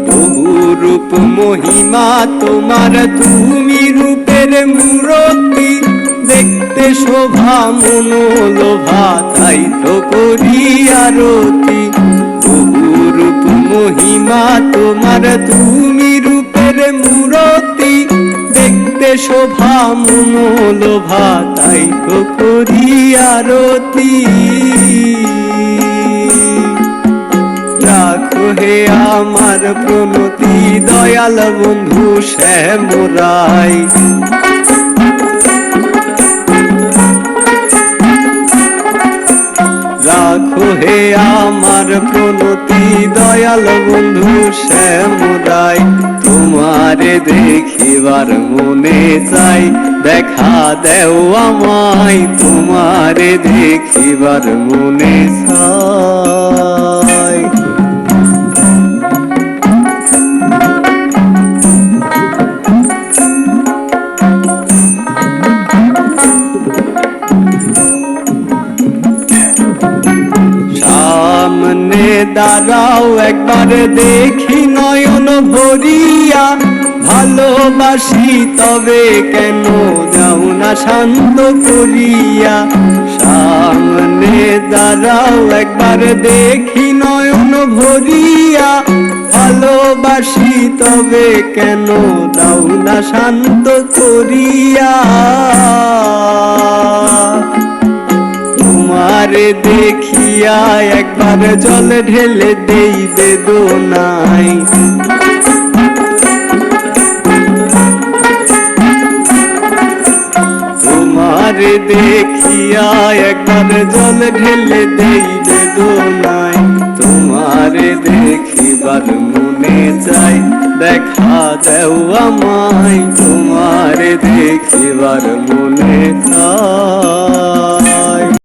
বহু রূপ মহিমা তোমার, তুমি রূপের মূরতি, দেখতে শোভা মনোলোভা, তাই তো করি আরতি। বহু রূপ মহিমা তোমার, তুমি রূপের মূরতি, দেখতে শোভা মনোলোভা, তাই তো করি আরতি। রাখো হে আমার প্রণতি দয়াল বন্ধু শ্যামরাই। রাখো হে আমার প্রণতি দয়াল বন্ধু শ্যামরাই। তোমারে দেখিবার মনে চাই, দেখা দেও আমায়, তোমারে দেখিবার মনে চাই। সামনে দাঁড়াও একবার দেখি নয়ন ভরিয়া, ভালোবাসি তবে কেন যাও না শান্ত করিয়া। সামনে দাঁড়াও একবার দেখি নয়ন ভরিয়া, ভালোবাসি তবে কেন দাও না শান্ত করিয়া। তোমারে দেখিয়া একবার জল ঢেলে দেই বেদনায়। তোমারে দেখিয়া একবার জল ঢেলে দেই বেদনায়। তোমারে দেখিবার মনে চাই, দেখা দেও আমায়, তোমারে দেখিবার